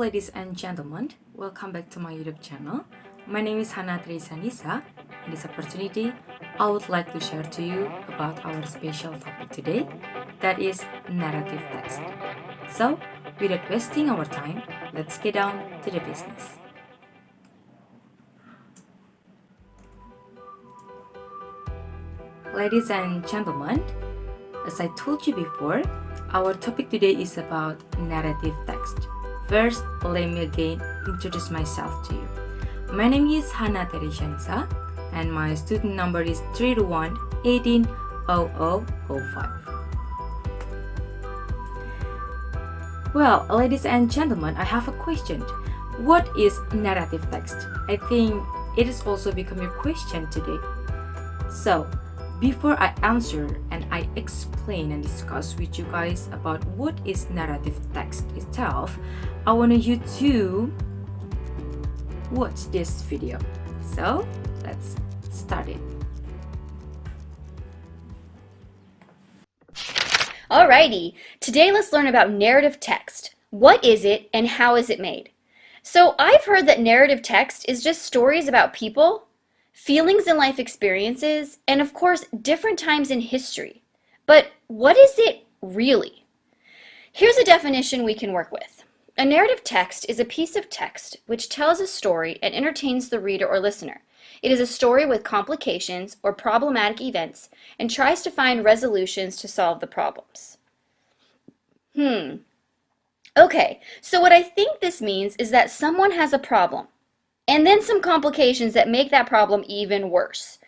ladies and gentlemen, welcome back to my YouTube channel. My name is Hana Theresya Nisa. In this opportunity, I would like to share to you about our special topic today, that is narrative text. So, without wasting our time, let's get down to the business. Ladies and gentlemen, as I told you before, our topic today is about narrative text. First, let me again introduce myself to you. My name is Hana Theresya Nisa, and my student number is 321-18-0005. Well, ladies and gentlemen, I have a question. What is narrative text? I think it has also become your question today. So, before I answer and I explain and discuss with you guys about what is narrative text itself, I want you to watch this video. So let's start it. Alrighty, today let's learn about narrative text. What is it and how is it made? So I've heard that narrative text is just stories about people, feelings and life experiences, and of course, different times in history. But what is it really? Here's a definition we can work with. A narrative text is a piece of text which tells a story and entertains the reader or listener. It is a story with complications or problematic events and tries to find resolutions to solve the problems. Okay, so what I think this means is that someone has a problem, and then some complications that make that problem even worse.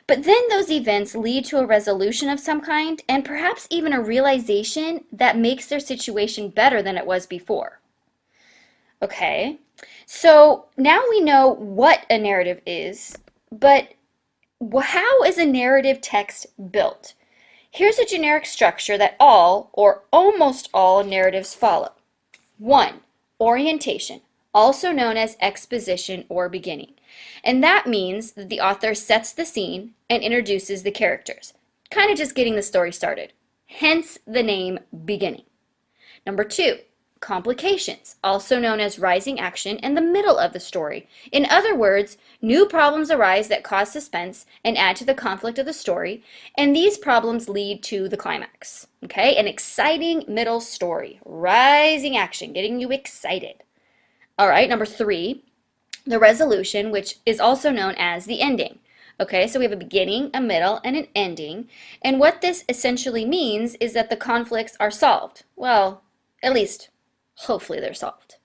But then those events lead to a resolution of some kind, and perhaps even a realization that makes their situation better than it was before. Okay, so now we know what a narrative is, but how is a narrative text built? Here's a generic structure that all, or almost all, narratives follow. 1. Orientation, also known as exposition or beginning. And that means that the author sets the scene and introduces the characters, kind of just getting the story started. Hence the name beginning. Number 2, complications, also known as rising action and the middle of the story. In other words, new problems arise that cause suspense and add to the conflict of the story, and these problems lead to the climax. Okay, an exciting middle story, rising action, getting you excited. All right, number 3, the resolution, which is also known as the ending. Okay, so we have a beginning, a middle, and an ending. And what this essentially means is that the conflicts are solved. Well, at least, hopefully they're solved.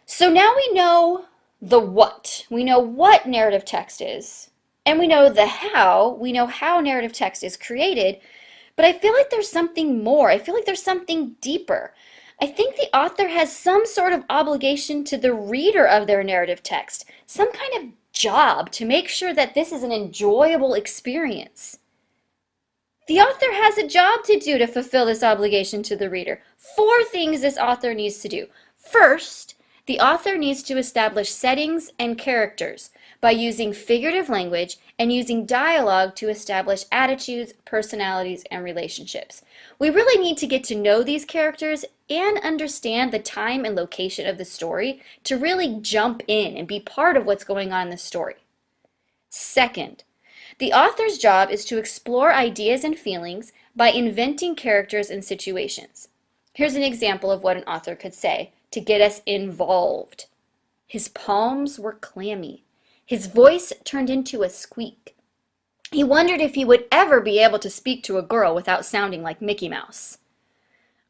So now we know the what. We know what narrative text is, and we know the how. We know how narrative text is created, but I feel like there's something more. I feel like there's something deeper. I think the author has some sort of obligation to the reader of their narrative text, some kind of job to make sure that this is an enjoyable experience. The author has a job to do to fulfill this obligation to the reader. 4 things this author needs to do. First, the author needs to establish settings and characters by using figurative language and using dialogue to establish attitudes, personalities, and relationships. We really need to get to know these characters and understand the time and location of the story to really jump in and be part of what's going on in the story. Second, the author's job is to explore ideas and feelings by inventing characters and situations. Here's an example of what an author could say to get us involved. His palms were clammy. His voice turned into a squeak. He wondered if he would ever be able to speak to a girl without sounding like Mickey Mouse.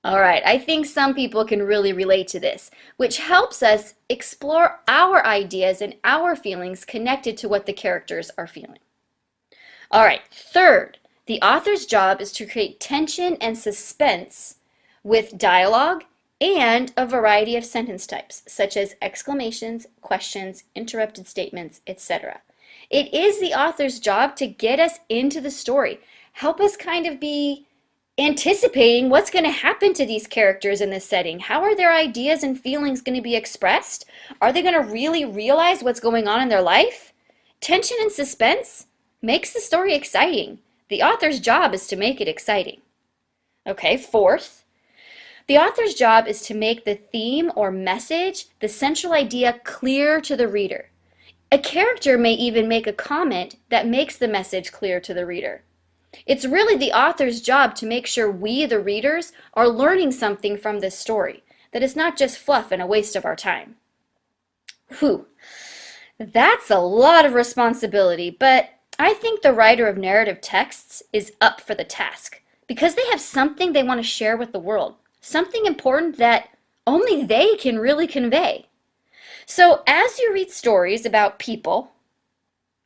All right, I think some people can really relate to this, which helps us explore our ideas and our feelings connected to what the characters are feeling. All right, third, the author's job is to create tension and suspense with dialogue and a variety of sentence types, such as exclamations, questions, interrupted statements, etc. It is the author's job to get us into the story, help us kind of be anticipating what's going to happen to these characters in this setting. How are their ideas and feelings going to be expressed? Are they going to really realize what's going on in their life? Tension and suspense makes the story exciting. The author's job is to make it exciting. Okay, fourth, The author's job is to make the theme or message, the central idea, clear to the reader. A character may even make a comment that makes the message clear to the reader. It's really the author's job to make sure we, the readers, are learning something from this story, that it's not just fluff and a waste of our time. Whew, that's a lot of responsibility, but I think the writer of narrative texts is up for the task because they have something they want to share with the world, something important that only they can really convey. So as you read stories about people,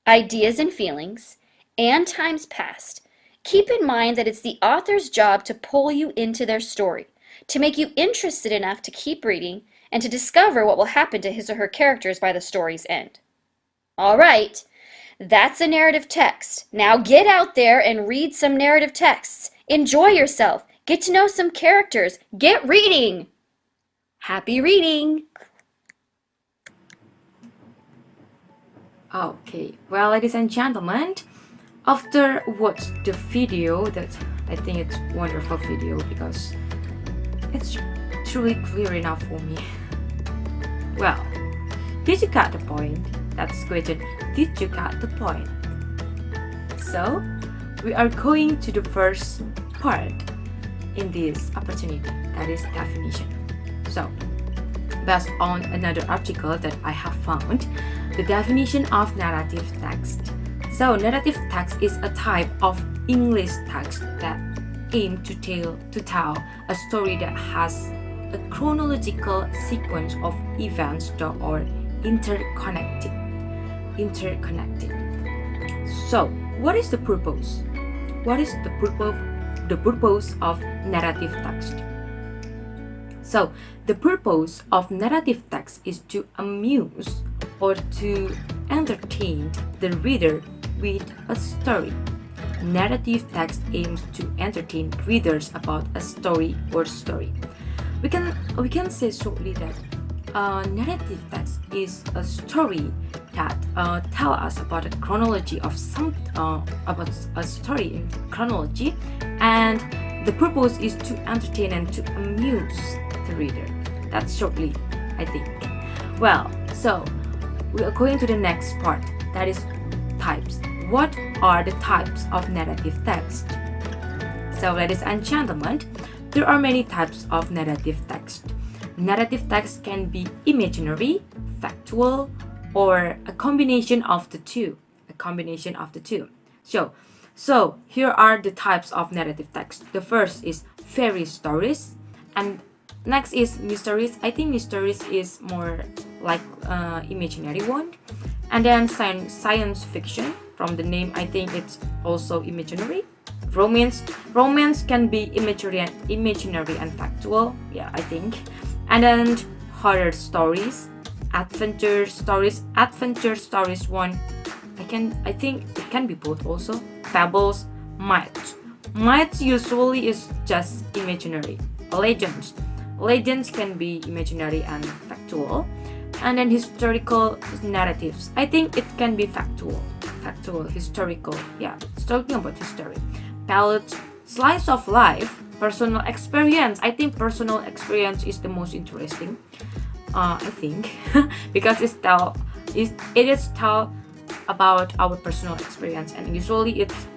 ideas and feelings, and times past, keep in mind that it's the author's job to pull you into their story, to make you interested enough to keep reading and to discover what will happen to his or her characters by the story's end. All right, that's a narrative text. Now get out there and read some narrative texts. Enjoy yourself. Get to know some characters. Get reading. Happy reading! Okay, well, ladies and gentlemen, after watching the video, that I think it's wonderful video because it's truly clear enough for me. Well, did you get the point? That's the question. Did you get the point? So, we are going to the first part in this opportunity, that is definition. So, based on another article that I have found, the definition of narrative text. So, narrative text is a type of English text that aims to tell a story that has a chronological sequence of events that are interconnected. So, what is the purpose? What is the purpose of narrative text? So, the purpose of narrative text is to amuse or to entertain the reader with a story. Narrative text aims to entertain readers about a story or story. We can say shortly that narrative text is a story that tell us about a chronology of about a story in chronology, and the purpose is to entertain and to amuse the reader. That's shortly, I think. Well, so we are going to the next part, that is types. What are the types of narrative text? So, ladies and gentlemen, there are many types of narrative text. Narrative text can be imaginary, factual, or a combination of the two. So here are the types of narrative text. The first is fairy stories, and next is mysteries. I think mysteries is more like imaginary one, and then science fiction. From the name, I think it's also imaginary. Romance can be imaginary and factual. Yeah, I think. And then horror stories, adventure stories one. I think it can be both also. Fables, myths. Myths usually is just imaginary. Legends can be imaginary and factual. And then historical narratives. I think it can be factual, historical. Yeah, it's talking about history. Ballads, slice of life, personal experience. I think personal experience is the most interesting. I think because it is tell about our personal experience, and usually it's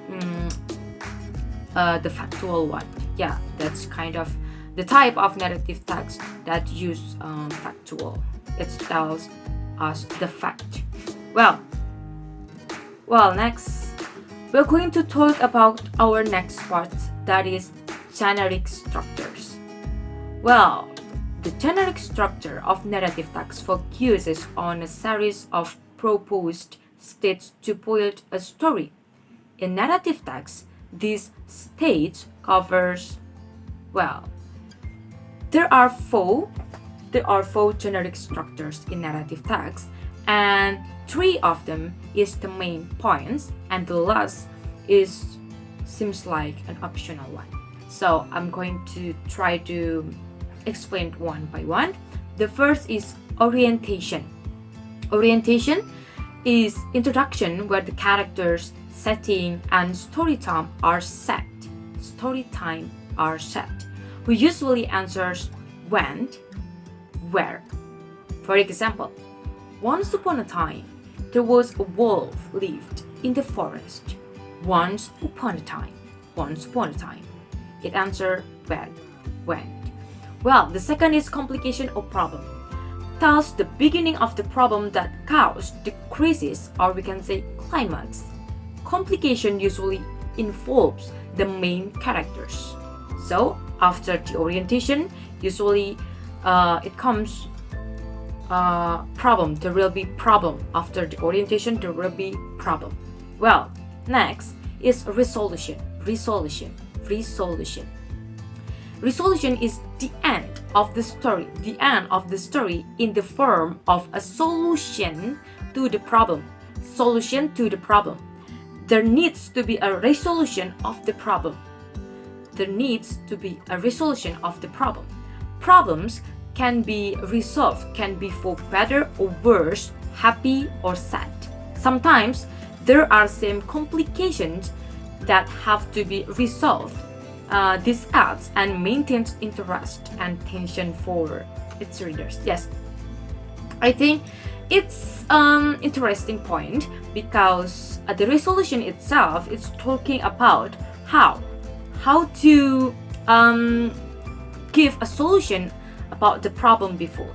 the factual one. Yeah, that's kind of the type of narrative text that use factual. It tells us the fact. Well, next we're going to talk about our next part, that is generic structures. Well, the generic structure of narrative text focuses on a series of proposed states to build a story. In narrative text, these states covers, well, there are four generic structures in narrative text, and 3 of them is the main points, and the last seems like an optional one. So I'm going to try to explain one by one. The first is orientation. Orientation is introduction, where the characters, setting, and story time are set. who usually answers when, where. For example, once upon a time, there was a wolf lived in the forest. Once upon a time. Once upon a time. It answers when. Well, the second is complication or problem. Tells the beginning of the problem that caused the crisis, or we can say climax. Complication usually involves the main characters. So after the orientation, usually it comes problem. There will be problem. After the orientation, there will be problem. Well, next is resolution. Resolution is the end of the story. The end of the story in the form of a solution to the problem. Solution to the problem. There needs to be a resolution of the problem. There needs to be a resolution of the problem. Problems can be resolved, can be for better or worse, happy or sad. Sometimes there are some complications that have to be resolved. This adds and maintains interest and tension for its readers. Yes, I think it's an interesting point because the resolution itself is talking about how to give a solution about the problem before.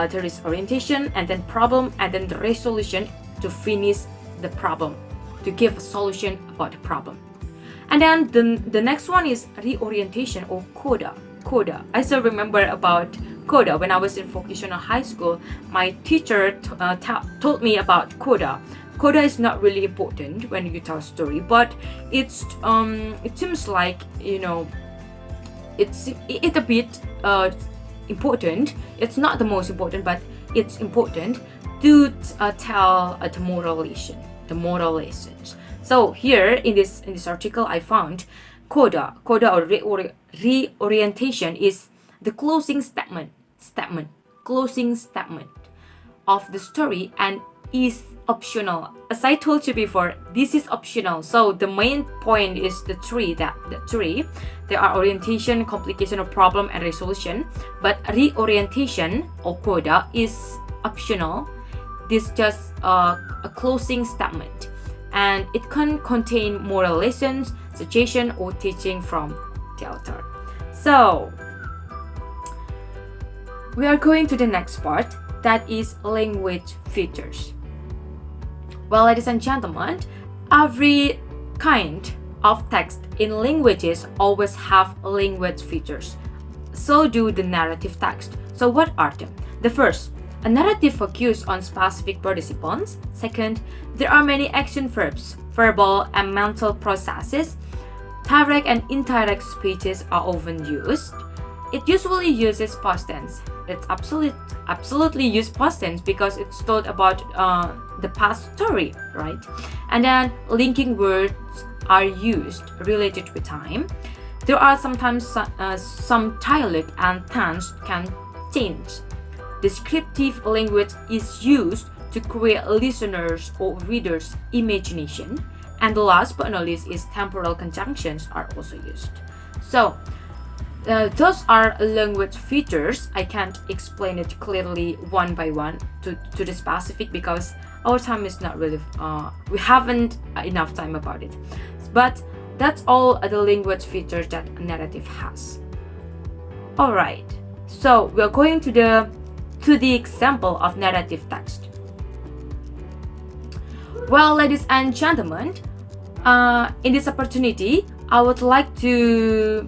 There is orientation and then problem and then the resolution to finish the problem, to give a solution about the problem. And then the next one is reorientation or coda. Coda. I still remember about coda when I was in vocational high school. My teacher told me about coda. Coda is not really important when you tell a story, but it seems like it's a bit important. It's not the most important, but it's important to tell the moral lesson. The moral lessons. So here in this article, I found coda or reorientation is the closing statement of the story and is optional. As I told you before, this is optional. So the main point is the three. There are orientation, complication or problem, and resolution. But reorientation or coda is optional. This is just a closing statement. And it can contain moral lessons, suggestion, or teaching from the author. So, we are going to the next part, that is language features. Well, ladies and gentlemen, every kind of text in languages always have language features. So do the narrative text. So what are them? The first, a narrative focuses on specific participants. Second, there are many action verbs, verbal and mental processes. Direct and indirect speeches are often used. It usually uses past tense. It's absolutely use past tense because it's told about the past story, right? And then linking words are used related with time. There are sometimes some dialect and tense can change. Descriptive language is used to create listeners' or readers' imagination. And the last but not least is temporal conjunctions are also used. So those are language features. I can't explain it clearly one by one to the specific because our time is not really, we haven't enough time about it. But that's all the language features that a narrative has. Alright, so we're going to the example of narrative text. Well, ladies and gentlemen, in this opportunity, I would like to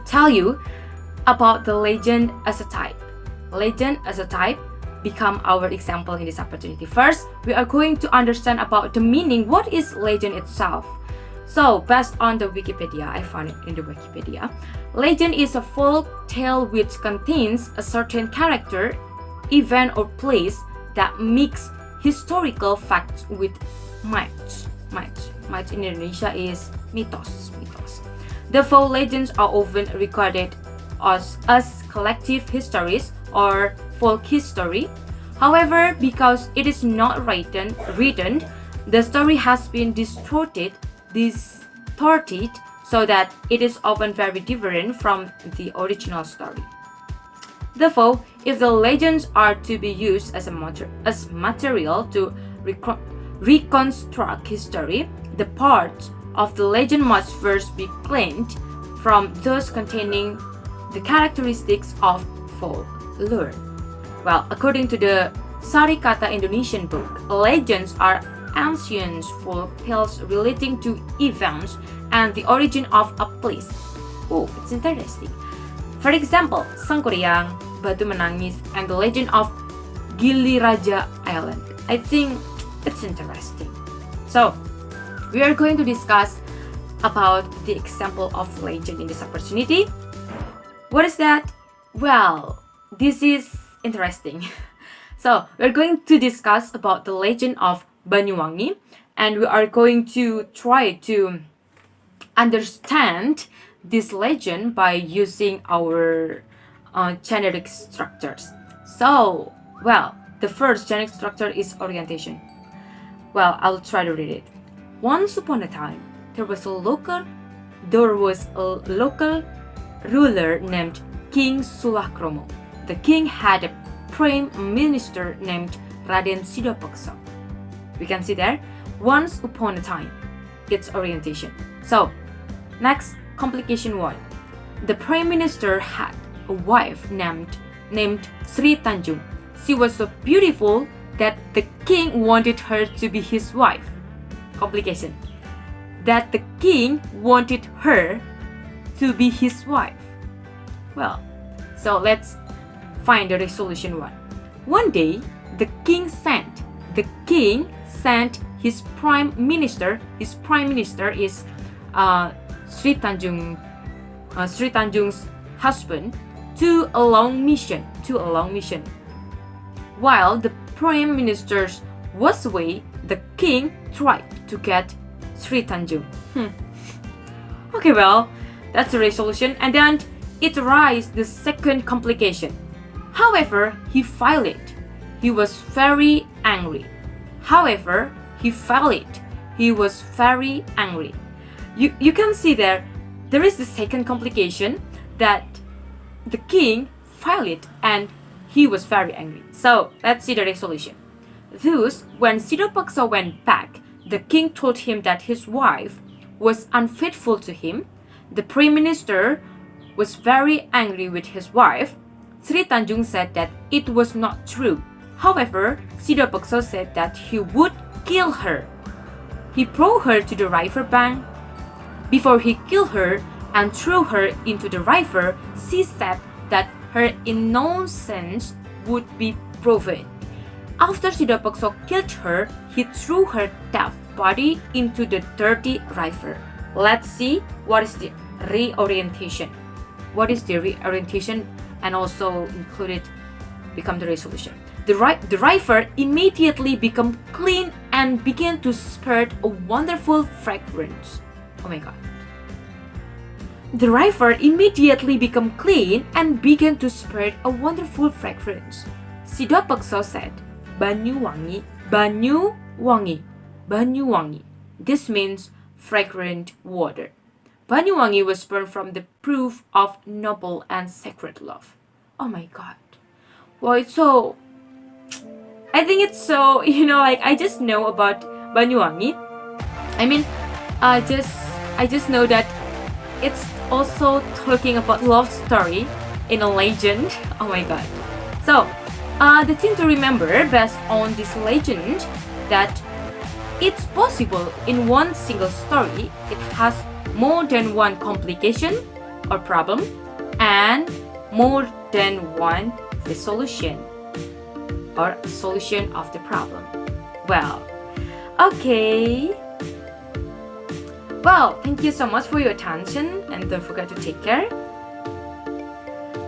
tell you about the legend as a type. Legend as a type become our example in this opportunity. First, we are going to understand about the meaning. What is legend itself? So, based on the Wikipedia, I found it in the Wikipedia. Legend is a folk tale which contains a certain character, event, or place that mix historical facts with myths. Myth in Indonesia is mitos. The folk legends are often regarded as collective histories or folk history. However, because it is not written, the story has been distorted so that it is often very different from the original story. Therefore, if the legends are to be used as material to reconstruct history, the parts of the legend must first be cleaned from those containing the characteristics of folklore. Well, according to the Sarikata Indonesian book, legends are ancient folk tales relating to events and the origin of a place. Oh, it's interesting. For example, Sangkuriang, Batu Menangis, and the legend of Giliraja Island. I think it's interesting. So, we are going to discuss about the example of legend in this opportunity. What is that? Well, this is interesting. So, we're going to discuss about the legend of Banyuwangi, and we are going to try to understand this legend by using our generic structures. So, well, the first generic structure is orientation. Well, I'll try to read it. Once upon a time, there was a local ruler named King Sulakromo. The king had a prime minister named Raden Sidapaksa. We can see there, once upon a time, it's orientation. So, next, complication 1. The prime minister had a wife named Sri Tanjung. She was so beautiful that the king wanted her to be his wife. Complication. That the king wanted her to be his wife. Well, so let's find the resolution 1. One day, the king sent his prime minister. His prime minister is Sri Tanjung's husband to a long mission. While the prime minister was away, the king tried to get Sri Tanjung. Okay, well, that's the resolution. And then it arises the second complication. However, he failed it. He was very angry. You can see there is the second complication that the king failed it and he was very angry. So let's see the resolution. Thus, when Sidapaksa went back, the king told him that his wife was unfaithful to him. The prime minister was very angry with his wife. Sri Tanjung said that it was not true. However, Sidapaksa said that he would kill her. He brought her to the river bank. Before he killed her and threw her into the river, she said that her innocence would be proven. After Sidapaksa killed her, he threw her dead body into the dirty river. Let's see what is the reorientation. What is the reorientation and also included become the resolution. The river immediately became clean and began to spread a wonderful fragrance. Oh my god. The river immediately became clean and began to spread a wonderful fragrance. Sidapaksa said, Banyuwangi, Banyuwangi, Banyuwangi. This means fragrant water. Banyuwangi was born from the proof of noble and sacred love. Oh my god. Well, I think it's so, I just know about Banyuwangi. I just know that it's also talking about love story in a legend. Oh my god. So, the thing to remember based on this legend that it's possible in one single story it has more than one complication or problem and more than one resolution or solution of the problem. Well, okay. Well, thank you so much for your attention and don't forget to take care.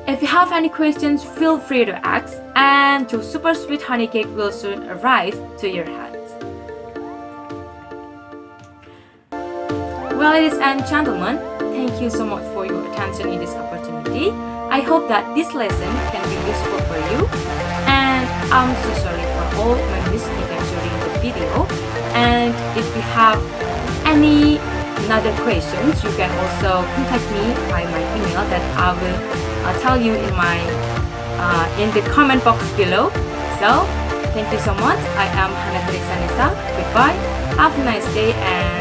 If you have any questions, feel free to ask and your super sweet honey cake will soon arrive to your hands. Well, ladies and gentlemen, thank you so much for your attention in this opportunity. I hope that this lesson can be useful for you. And I'm so sorry for all my mistakes during the video. And if you have any another questions, you can also contact me by my email that I will tell you in the comment box below. So thank you so much. I am Hana Theresya Nisa. Goodbye. Have a nice day and